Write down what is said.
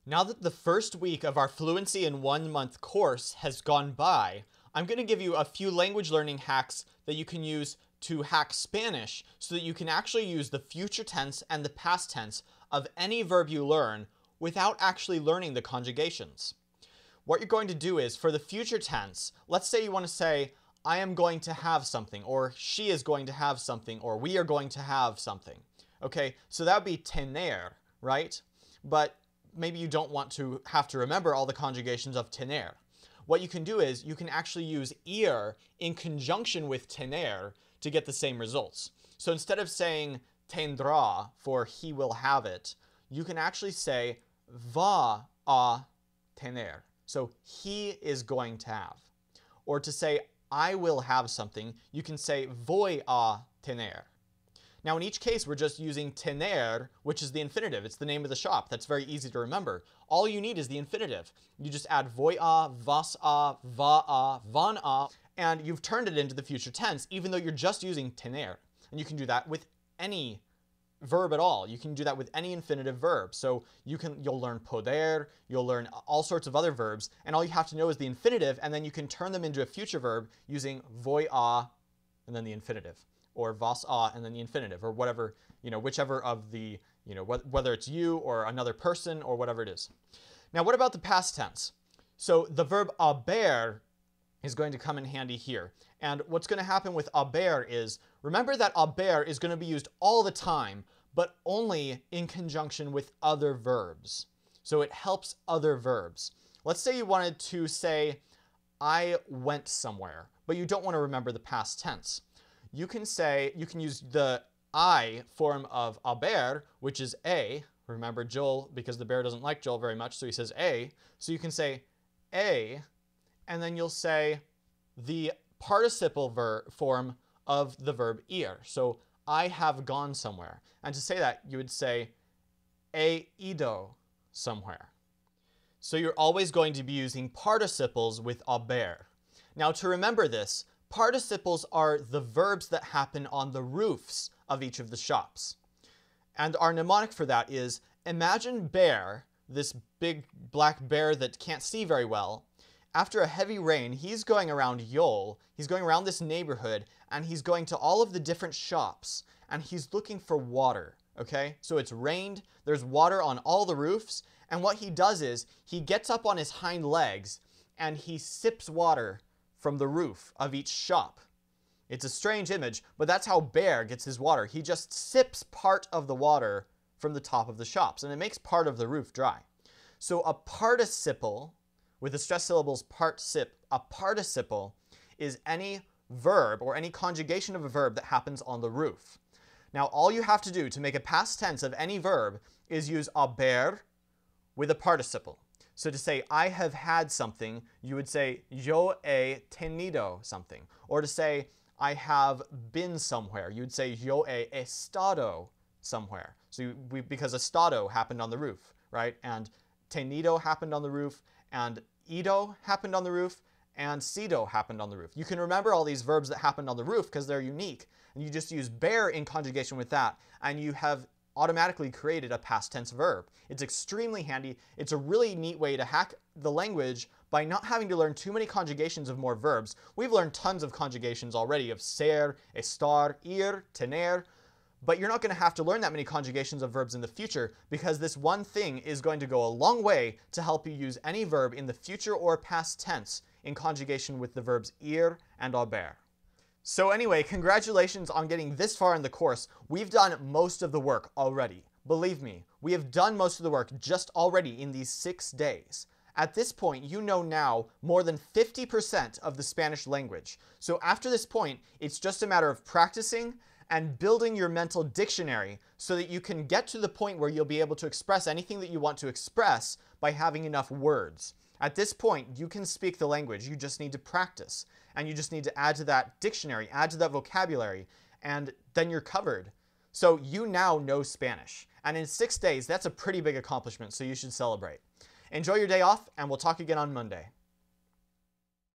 Now that the first week of our Fluency in 1 Month course has gone by, I'm going to give you a few language learning hacks that you can use to hack Spanish so that you can actually use the future tense and the past tense of any verb you learn without actually learning the conjugations. What you're going to do is, for the future tense, let's say you want to say, I am going to have something, or she is going to have something, or we are going to have something. Okay, so that would be tener, right? But maybe you don't want to have to remember all the conjugations of tener. What you can do is you can actually use ir in conjunction with tener to get the same results. So instead of saying tendrá for he will have it, you can actually say va a tener. So he is going to have. Or to say I will have something, you can say voy a tener. Now in each case, we're just using tener, which is the infinitive. It's the name of the shop. That's very easy to remember. All you need is the infinitive. You just add voy a, vas a, va a, van a, and you've turned it into the future tense, even though you're just using tener. And you can do that with any verb at all. You can do that with any infinitive verb. So you'll learn poder, you'll learn all sorts of other verbs, and all you have to know is the infinitive, and then you can turn them into a future verb using voy a and then the infinitive, or vas a and then the infinitive, or whatever, whichever of the, whether it's you or another person or whatever it is. Now, what about the past tense? So the verb haber is going to come in handy here. And what's going to happen with haber is, remember that haber is going to be used all the time, but only in conjunction with other verbs. So it helps other verbs. Let's say you wanted to say, I went somewhere, but you don't want to remember the past tense. You can use the I form of haber, which is a. Remember Joel, because the bear doesn't like Joel very much, so he says a. So you can say a, and then you'll say the participle form of the verb ir. So I have gone somewhere. And to say that, you would say he ido somewhere. So you're always going to be using participles with haber. Now to remember this, participles are the verbs that happen on the roofs of each of the shops. And our mnemonic for that is, imagine Bear, this big black bear that can't see very well. After a heavy rain, he's going around Yol, he's going around this neighborhood, and he's going to all of the different shops, and he's looking for water, okay? So it's rained, there's water on all the roofs, and what he does is, he gets up on his hind legs, and he sips water from the roof of each shop. It's a strange image, but that's how Bear gets his water. He just sips part of the water from the top of the shops, and it makes part of the roof dry. So a participle, with the stress syllables part-sip, a participle is any verb or any conjugation of a verb that happens on the roof. Now all you have to do to make a past tense of any verb is use haber with a participle. So to say, I have had something, you would say, yo he tenido something. Or to say, I have been somewhere, you would say, yo he estado somewhere. So because estado happened on the roof, right? And tenido happened on the roof, and ido happened on the roof, and sido happened on the roof. You can remember all these verbs that happened on the roof because they're unique. And you just use bear in conjugation with that, and you have automatically created a past tense verb. It's extremely handy. It's a really neat way to hack the language by not having to learn too many conjugations of more verbs. We've learned tons of conjugations already of ser, estar, ir, tener, but you're not going to have to learn that many conjugations of verbs in the future because this one thing is going to go a long way to help you use any verb in the future or past tense in conjugation with the verbs ir and haber. So anyway, congratulations on getting this far in the course. We've done most of the work already. Believe me, we have done most of the work just already in these 6 days. At this point, you know now more than 50% of the Spanish language. So after this point, it's just a matter of practicing and building your mental dictionary so that you can get to the point where you'll be able to express anything that you want to express by having enough words. At this point, you can speak the language. You just need to practice. And you just need to add to that dictionary, add to that vocabulary, and then you're covered. So you now know Spanish. And in 6 days, that's a pretty big accomplishment, so you should celebrate. Enjoy your day off, and we'll talk again on Monday.